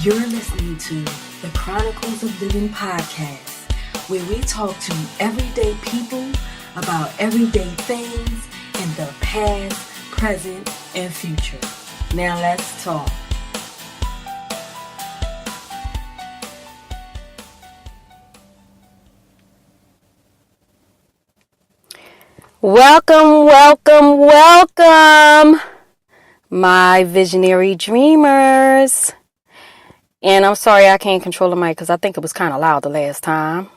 You're listening to the Chronicles of Living podcast, where we talk to everyday people about everyday things in the past, present, and future. Now let's talk. Welcome, my visionary dreamers. And I'm sorry I can't control the mic because I think it was kind of loud the last time.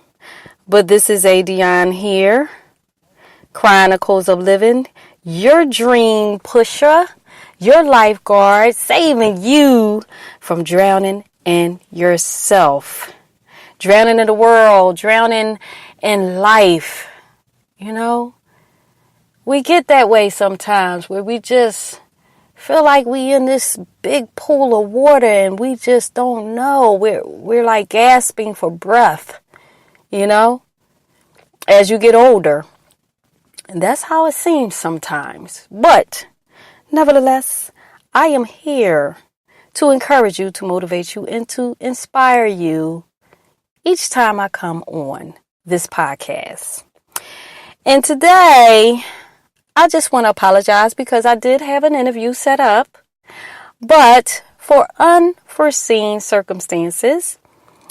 But this is Adion here, Chronicles of Living, your dream pusher, your lifeguard, saving you from drowning in yourself, drowning in the world, drowning in life. You know, we get that way sometimes where we just feel like we in this big pool of water and we just don't know. We're like gasping for breath, you know, as you get older. And that's how it seems sometimes. But nevertheless, I am here to encourage you, to motivate you, and to inspire you each time I come on this podcast. And today, I just want to apologize because I did have an interview set up, but for unforeseen circumstances,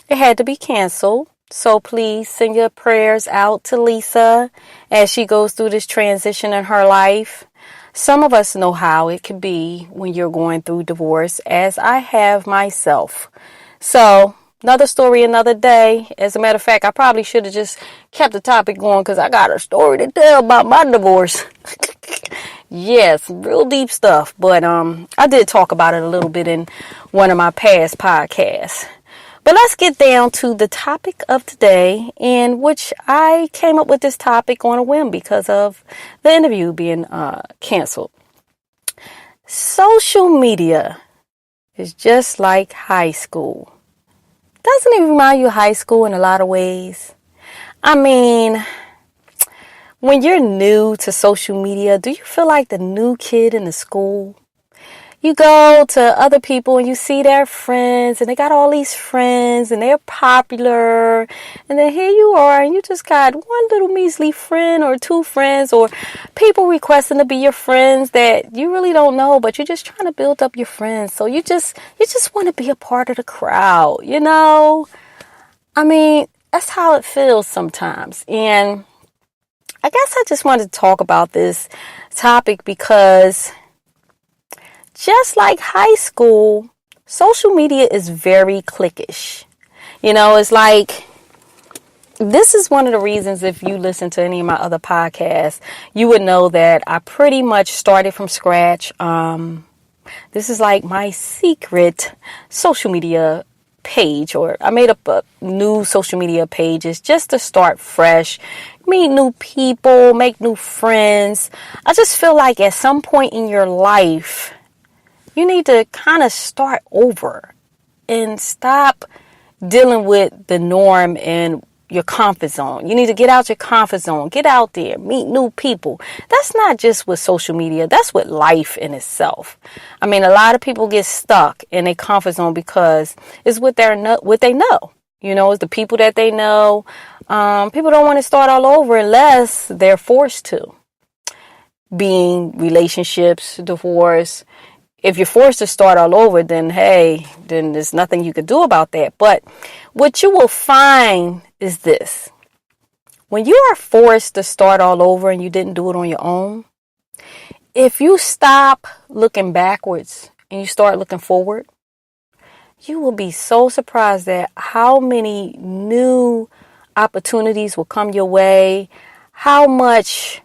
it had to be canceled. So please send your prayers out to Lisa as she goes through this transition in her life. Some of us know how it can be when you're going through divorce, as I have myself. So another story, another day. As a matter of fact, I probably should have just kept the topic going because I got a story to tell about my divorce. Yes, real deep stuff. But I did talk about it a little bit in one of my past podcasts. But let's get down to the topic of today, in which I came up with this topic on a whim because of the interview being canceled. Social media is just like high school. Doesn't it remind you of high school in a lot of ways? I mean, when you're new to social media, do you feel like the new kid in the school? You go to other people and you see their friends and they got all these friends and they're popular. And then here you are and you just got one little measly friend or two friends or people requesting to be your friends that you really don't know, but you're just trying to build up your friends. So you just want to be a part of the crowd, you know? I mean, that's how it feels sometimes. And I guess I just wanted to talk about this topic because just like high school, social media is very cliquish. You know, it's like, this is one of the reasons if you listen to any of my other podcasts, you would know that I pretty much started from scratch. This is like my secret social media page, or I made up a new social media pages just to start fresh, meet new people, make new friends. I just feel like at some point in your life, you need to kind of start over and stop dealing with the norm and your comfort zone. You need to get out your comfort zone, get out there, meet new people. That's not just with social media. That's with life in itself. I mean, a lot of people get stuck in a comfort zone because it's what they know. You know, it's the people that they know. People don't want to start all over unless they're forced to. Being relationships, divorce. If you're forced to start all over, then then there's nothing you can do about that. But what you will find is this. When you are forced to start all over and you didn't do it on your own, if you stop looking backwards and you start looking forward, you will be so surprised at how many new opportunities will come your way, how much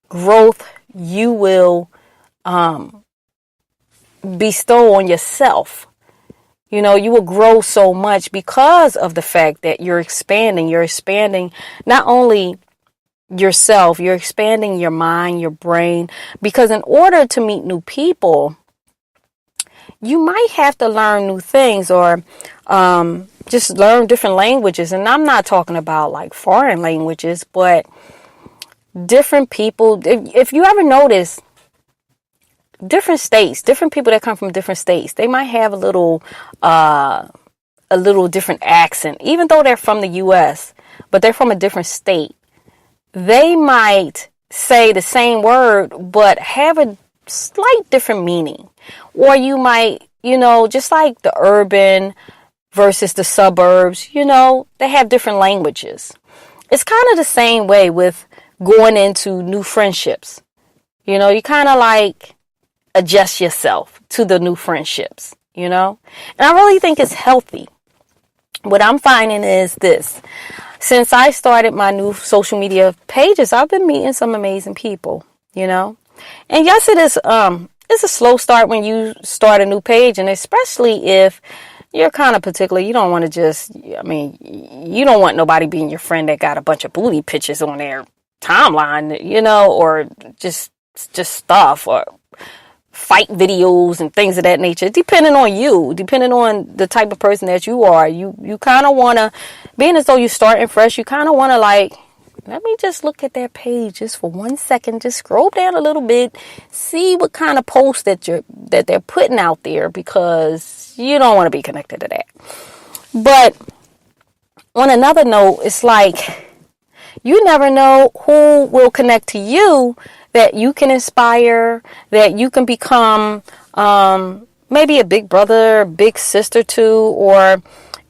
growth you will bestow on yourself. You know, you will grow so much because of the fact that you're expanding. You're expanding not only yourself, you're expanding your mind, your brain, because in order to meet new people, you might have to learn new things or just learn different languages. And I'm not talking about like foreign languages, but different people. If you ever notice, different states, different people that come from different states, they might have a little different accent, even though they're from the U.S., but they're from a different state. They might say the same word, but have a slight different meaning. Or you might, just like the urban versus the suburbs, they have different languages. It's kind of the same way with going into new friendships. You kind of like adjust yourself to the new friendships, and I really think it's healthy. What I'm finding is this. Since I started my new social media pages, I've been meeting some amazing people, And yes, it's a slow start when you start a new page, and especially if you're kind of particular. You don't want to you don't want nobody being your friend that got a bunch of booty pictures on their timeline, or just stuff, or fight videos and things of that nature. Depending on the type of person that you are, you kind of want to, being as though you're starting fresh, you kind of want to let me just look at their page just for 1 second, just scroll down a little bit, see what kind of posts that they're putting out there, because you don't want to be connected to that. But on another note, it's like you never know who will connect to you, that you can inspire, that you can become maybe a big brother, big sister to, or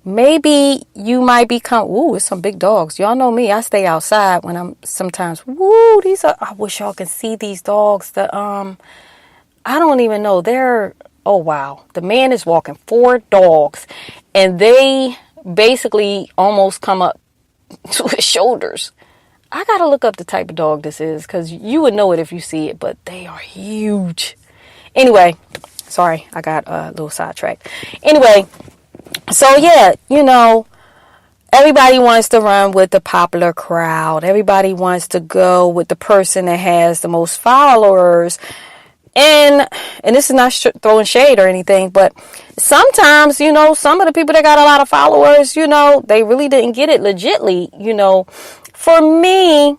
maybe you might become, it's some big dogs. Y'all know me. I stay outside when I'm sometimes, I wish y'all can see these dogs. I don't even know. Oh wow. The man is walking 4 dogs, and they basically almost come up to his shoulders. I got to look up the type of dog this is, because you would know it if you see it, but they are huge. Anyway, sorry, I got a little sidetracked. Anyway, so yeah, everybody wants to run with the popular crowd. Everybody wants to go with the person that has the most followers. And this is not throwing shade or anything, but sometimes, some of the people that got a lot of followers, they really didn't get it legitly, For me,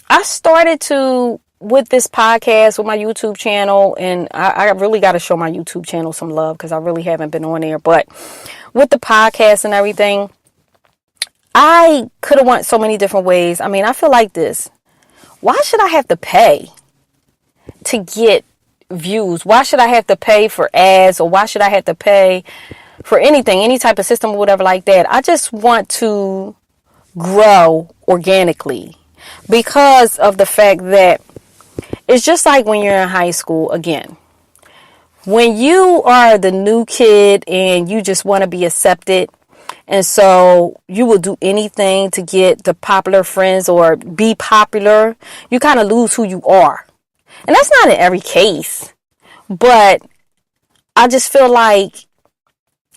I started with this podcast, with my YouTube channel, and I really got to show my YouTube channel some love, because I really haven't been on there. But with the podcast and everything, I could have went so many different ways. I feel like this. Why should I have to pay to get views? Why should I have to pay for ads, or why should I have to pay for anything, any type of system or whatever like that? I just want to grow organically, because of the fact that it's just like when you're in high school. Again, when you are the new kid and you just want to be accepted, and so you will do anything to get the popular friends or be popular, you kind of lose who you are. And that's not in every case, but I just feel like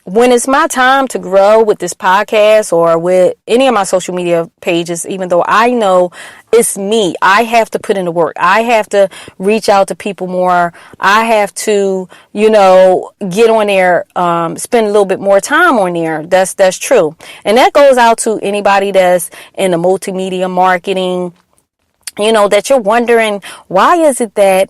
when it's my time to grow with this podcast or with any of my social media pages, even though I know it's me, I have to put in the work. I have to reach out to people more. I have to, get on there, spend a little bit more time on there. That's true. And that goes out to anybody that's in the multimedia marketing, that you're wondering, why is it that,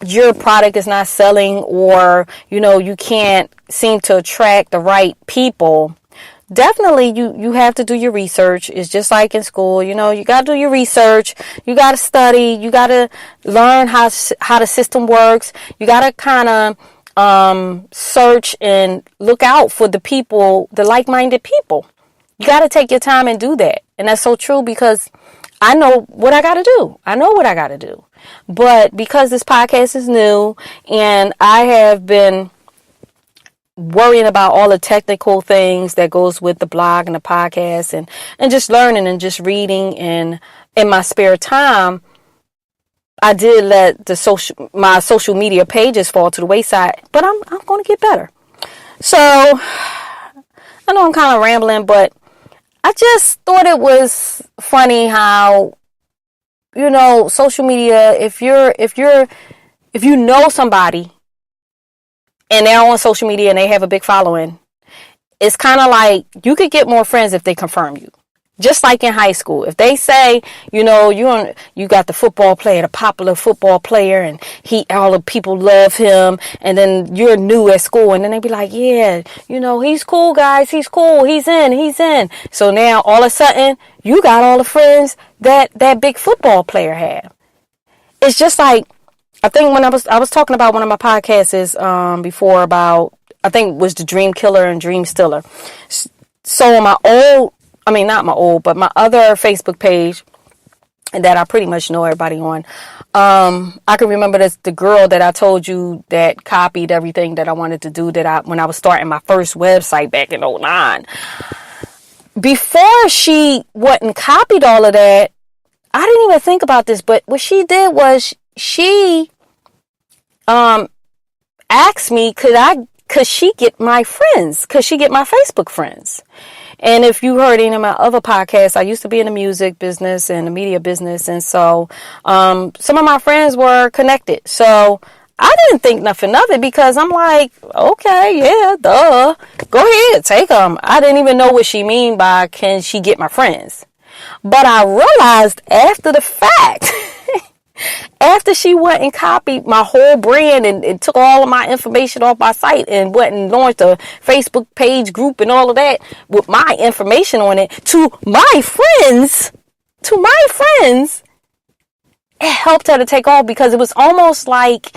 your product is not selling, or, you can't seem to attract the right people. Definitely you have to do your research. It's just like in school, you got to do your research. You got to study. You got to learn how the system works. You got to kind of search and look out for the people, the like-minded people. You got to take your time and do that. And that's so true, because I know what I got to do. I know what I got to do. But because this podcast is new and I have been worrying about all the technical things that goes with the blog and the podcast, and just learning and just reading, and in my spare time, I did let my social media pages fall to the wayside, but I'm going to get better. So I know I'm kind of rambling, but I just thought it was funny how, social media, if you know somebody and they're on social media and they have a big following, it's kind of like you could get more friends if they confirm you. Just like in high school, if they say, you got the football player, the popular football player, and all the people love him, and then you're new at school, and then they be like, yeah, he's cool, guys, he's cool, he's in. So now all of a sudden, you got all the friends that big football player had. It's just like, I think when I was talking about one of my podcasts before about, I think it was the Dream Killer and Dream Stiller. So on my other Facebook page that I pretty much know everybody on, I can remember the girl that I told you that copied everything that I wanted to do when I was starting my first website back in 2009. Before she went and copied all of that, I didn't even think about this, but what she did was she asked me, could she get my friends? Could she get my Facebook friends? And if you heard any of my other podcasts, I used to be in the music business and the media business. And so some of my friends were connected. So I didn't think nothing of it because I'm like, okay, yeah, duh. Go ahead, take them. I didn't even know what she mean by can she get my friends. But I realized after the fact, after she went and copied my whole brand and took all of my information off my site and went and launched a Facebook page group and all of that with my information on it to my friends, it helped her to take off because it was almost like,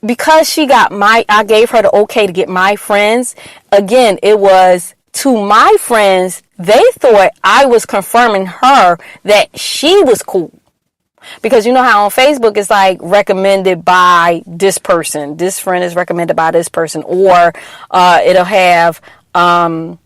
because I gave her the okay to get my friends. Again, it was to my friends. They thought I was confirming her that she was cool. Because you know how on Facebook it's like recommended by this person. This friend is recommended by this person. Or it'll have something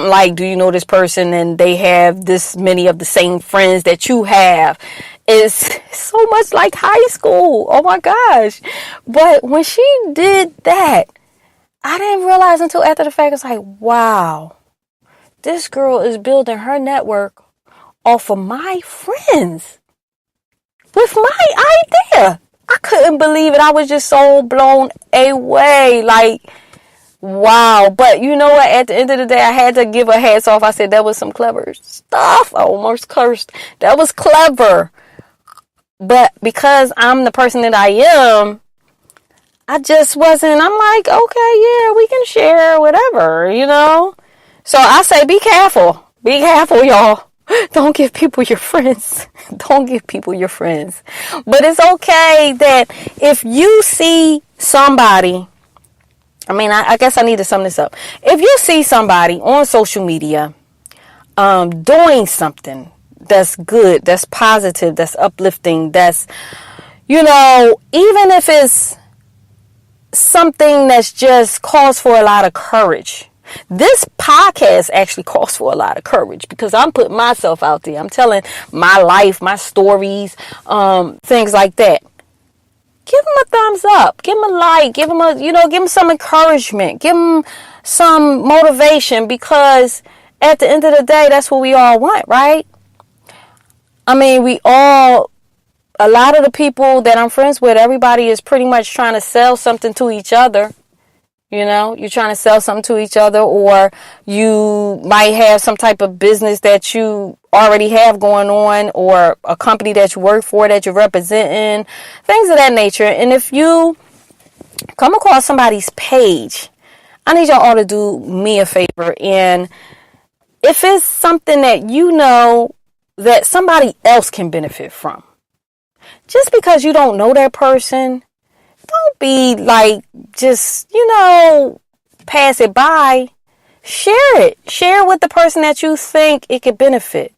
like, do you know this person? And they have this many of the same friends that you have. It's so much like high school. Oh my gosh. But when she did that, I didn't realize until after the fact. It's like, wow, this girl is building her network off of my friends with my idea. I couldn't believe it. I was just so blown away. Like, wow. But you know what? At the end of the day, I had to give her hats off. I said, that was some clever stuff. I almost cursed. That was clever. But because I'm the person that I am, I just wasn't. I'm like, okay, yeah, we can share whatever, So I say, be careful. Be careful, y'all. Don't give people your friends. Don't give people your friends. But it's okay that if you see somebody, I guess I need to sum this up. If you see somebody on social media doing something that's good, that's positive, that's uplifting, that's, even if it's something that's just calls for a lot of courage. This podcast actually calls for a lot of courage because I'm putting myself out there. I'm telling my life, my stories, things like that. Give them a thumbs up. Give them a like. Give them some encouragement. Give them some motivation because at the end of the day, that's what we all want, right? A lot of the people that I'm friends with, everybody is pretty much trying to sell something to each other. You're trying to sell something to each other, or you might have some type of business that you already have going on, or a company that you work for that you're representing, things of that nature. And if you come across somebody's page, I need y'all all to do me a favor. And if it's something that that somebody else can benefit from, just because you don't know that person, don't be like, just, pass it by. Share it. Share with the person that you think it could benefit.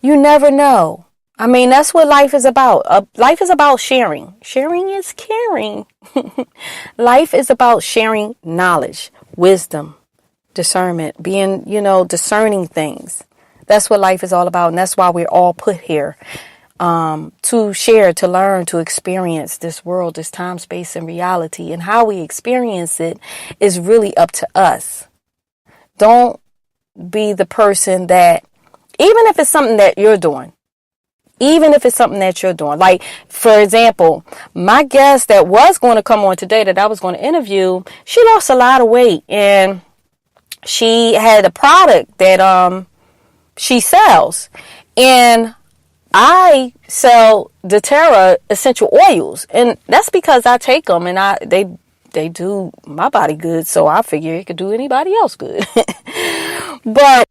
You never know. That's what life is about. Life is about sharing. Sharing is caring. Life is about sharing knowledge, wisdom, discernment, being, discerning things. That's what life is all about. And that's why we're all put here. To share, to learn, to experience this world, this time, space, and reality. And how we experience it is really up to us. Don't be the person that, even if it's something that you're doing, like, for example, my guest that was going to come on today that I was going to interview, she lost a lot of weight. And she had a product that she sells, and I sell doTERRA essential oils, and that's because I take them and they do my body good, so I figure it could do anybody else good. But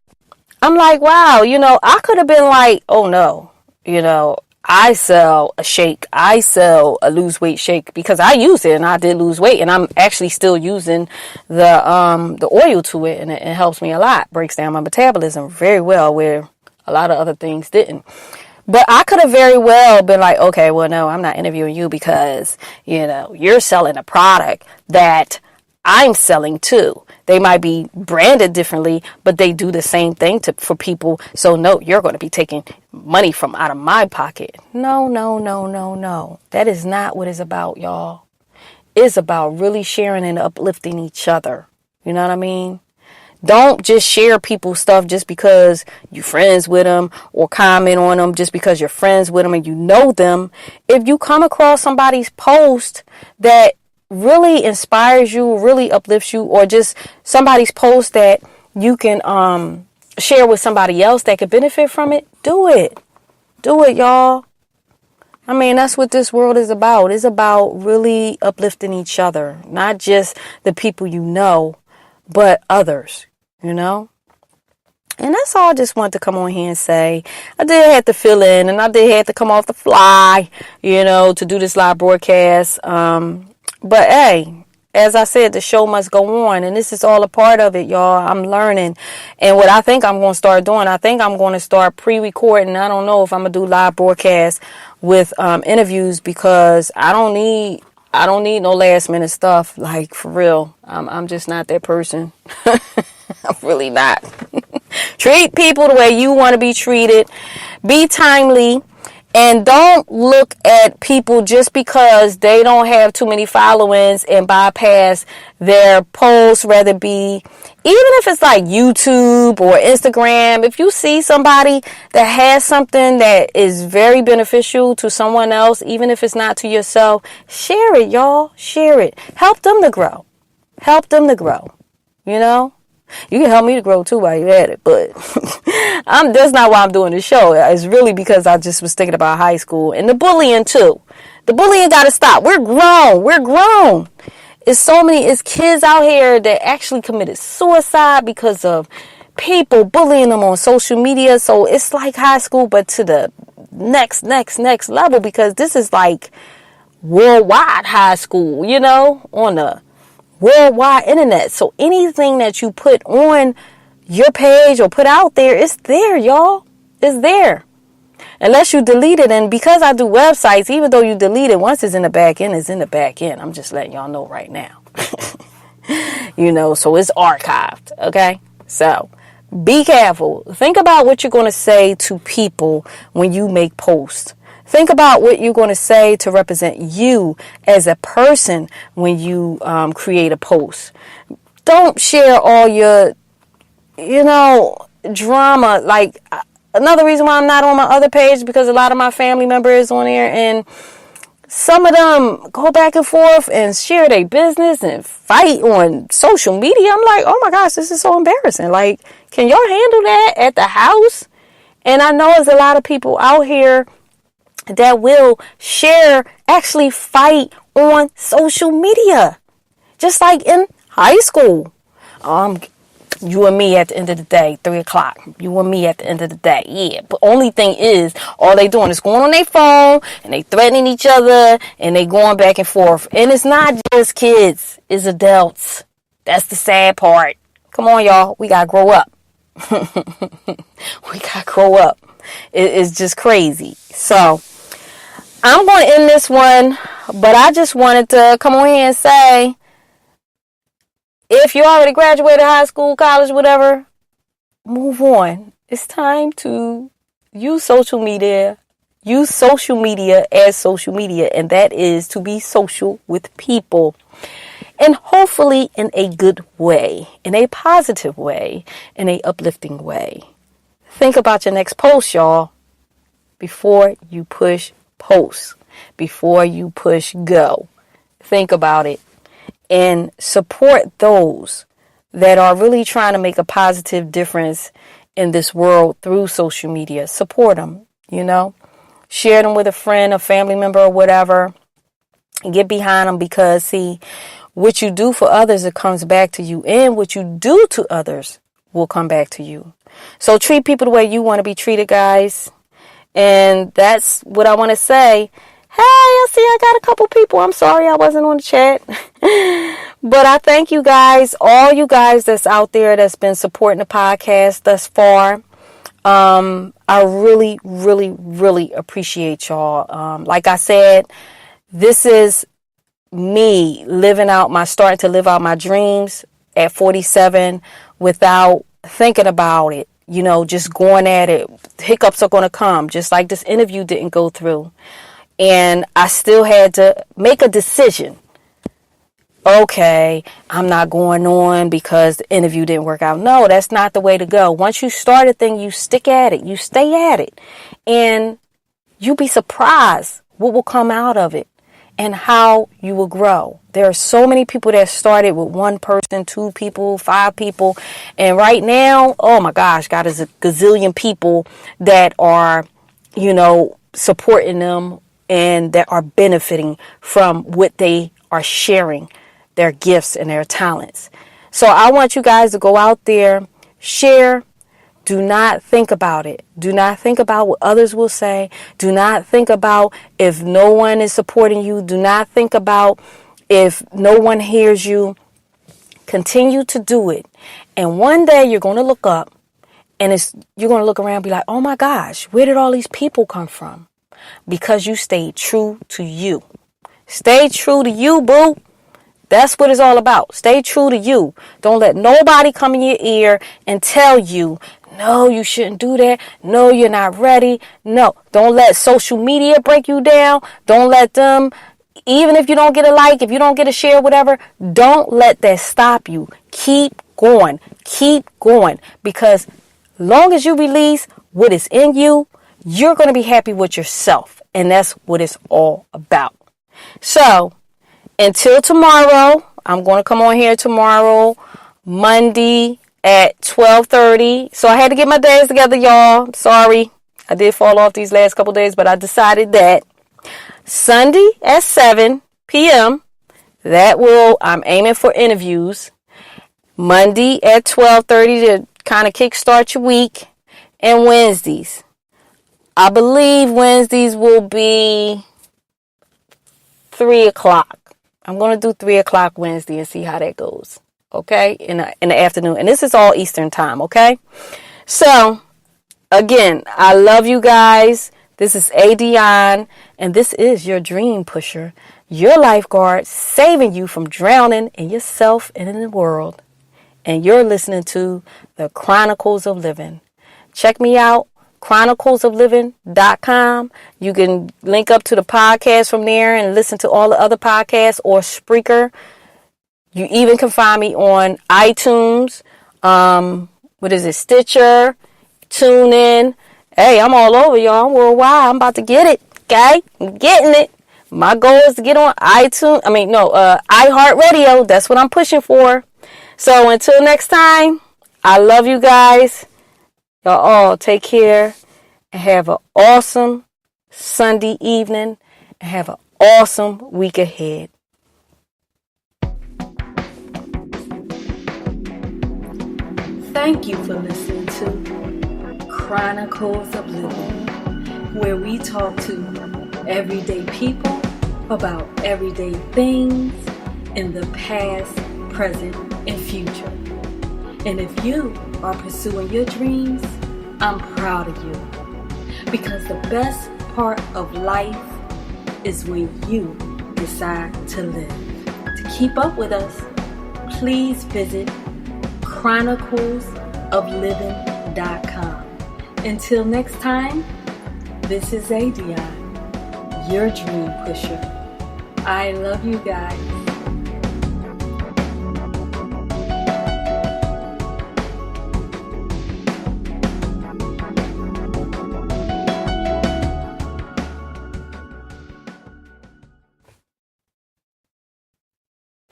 I'm like, wow, I could have been like, oh no, I sell a shake, I sell a lose weight shake, because I use it and I did lose weight, and I'm actually still using the oil to it, and it helps me a lot, breaks down my metabolism very well, where a lot of other things didn't. But I could have very well been like, okay, well, no, I'm not interviewing you because, you're selling a product that I'm selling too. They might be branded differently, but they do the same thing for people. So no, you're going to be taking money from out of my pocket. No, no, no, no, no. That is not what it's about, y'all. It's about really sharing and uplifting each other. You know what I mean? Don't just share people's stuff just because you're friends with them, or comment on them just because you're friends with them and you know them. If you come across somebody's post that really inspires you, really uplifts you, or just somebody's post that you can share with somebody else that could benefit from it, do it. Do it, y'all. I mean, that's what this world is about. It's about really uplifting each other, not just the people you know, but others. And that's all I just wanted to come on here and say. I did have to fill in, and I did have to come off the fly, to do this live broadcast. But hey, as I said, the show must go on, and this is all a part of it, y'all. I'm learning. And what I think I'm going to start doing, I think I'm going to start pre-recording. I don't know if I'm going to do live broadcasts with interviews, because I don't need no last minute stuff, like, for real. I'm just not that person. I'm really not. Treat people the way you want to be treated. Be timely. And don't look at people just because they don't have too many followings and bypass their posts, whether it be, even if it's like YouTube or Instagram. If you see somebody that has something that is very beneficial to someone else, even if it's not to yourself, share it, y'all. Share it. Help them to grow. Help them to grow. You can help me to grow too while you're at it, but that's not why I'm doing this show. It's really because I just was thinking about high school and the bullying too. The bullying got to stop. We're grown. It's kids out here that actually committed suicide because of people bullying them on social media. So it's like high school, but to the next level, because this is like worldwide high school, on the worldwide internet. So anything that you put on your page or put out there, it's there, y'all. It's there. Unless you delete it. And because I do websites, even though you delete it, once it's in the back end, it's in the back end. I'm just letting y'all know right now. So it's archived. Okay. So be careful. Think about what you're going to say to people when you make posts. Think about what you're going to say to represent you as a person when you create a post. Don't share all your, drama. Like, another reason why I'm not on my other page, because a lot of my family members on there, and some of them go back and forth and share their business and fight on social media. I'm like, oh my gosh, this is so embarrassing. Like, can y'all handle that at the house? And I know there's a lot of people out here that will actually fight on social media, just like in high school. You and me at the end of the day, 3:00. You and me at the end of the day, yeah. But only thing is, all they doing is going on their phone and they threatening each other and they going back and forth. And it's not just kids, it's adults. That's the sad part. Come on, y'all, we gotta grow up. We gotta grow up. It's just crazy. So I'm going to end this one, but I just wanted to come on here and say, if you already graduated high school, college, whatever, move on. It's time to use social media. Use social media as social media, and that is to be social with people. And hopefully in a good way, in a positive way, in a uplifting way. Think about your next post, y'all, before you push post, before you push go. Think about it and support those that are really trying to make a positive difference in this world through social media. Support them, share them with a friend, a family member, or whatever. Get behind them, because see, what you do for others, it comes back to you, and what you do to others will come back to you. So treat people the way you want to be treated, guys. And that's what I want to say. Hey, I see I got a couple people. I'm sorry I wasn't on the chat. But I thank you guys, all you guys that's out there that's been supporting the podcast thus far. I really, really, really appreciate y'all. Like I said, this is me starting to live out my dreams at 47 without thinking about it, just going at it. Hiccups are going to come, just like this interview didn't go through. And I still had to make a decision. Okay, I'm not going on because the interview didn't work out. No, that's not the way to go. Once you start a thing, you stick at it. You stay at it. And you'll be surprised what will come out of it and how you will grow. There are so many people that started with one person, 2 people, 5 people. And right now, oh my gosh, God, is a gazillion people that are, supporting them and that are benefiting from what they are sharing, their gifts and their talents. So I want you guys to go out there, share. Do not think about it. Do not think about what others will say. Do not think about if no one is supporting you. Do not think about if no one hears you. Continue to do it. And one day you're going to look up and you're going to look around and be like, oh my gosh, where did all these people come from? Because you stayed true to you. Stay true to you, boo. That's what it's all about. Stay true to you. Don't let nobody come in your ear and tell you, no, you shouldn't do that. No, you're not ready. No, don't let social media break you down. Don't let them, even if you don't get a like, if you don't get a share, whatever, don't let that stop you. Keep going. Keep going. Because long as you release what is in you, you're going to be happy with yourself. And that's what it's all about. So, until tomorrow, I'm going to come on here tomorrow, Monday at 12:30. So I had to get my days together, y'all. Sorry. I did fall off these last couple days, but I decided that Sunday at 7 p.m., I'm aiming for interviews. Monday at 12:30 to kind of kickstart your week. And Wednesdays. I believe Wednesdays will be 3 o'clock. I'm going to do 3 o'clock Wednesday and see how that goes. Okay? In the afternoon. And this is all Eastern time. Okay? So, again, I love you guys. This is Adion. And this is your dream pusher. Your lifeguard saving you from drowning in yourself and in the world. And you're listening to the Chronicles of Living. Check me out. chroniclesofliving.com. You can link up to the podcast from there and listen to all the other podcasts or Spreaker. You even can find me on iTunes, Stitcher, TuneIn. Hey, I'm all over, y'all. I'm worldwide. I'm about to get it, okay? I'm getting it. My goal is to get on iHeartRadio. That's what I'm pushing for. So until next time, I love you guys. Y'all all take care and have an awesome Sunday evening and have an awesome week ahead. Thank you for listening to Chronicles of Living, where we talk to everyday people about everyday things in the past, present, and future. And if you are pursuing your dreams, I'm proud of you. Because the best part of life is when you decide to live. To keep up with us, please visit chroniclesofliving.com. Until next time, this is Adion, your dream pusher. I love you guys.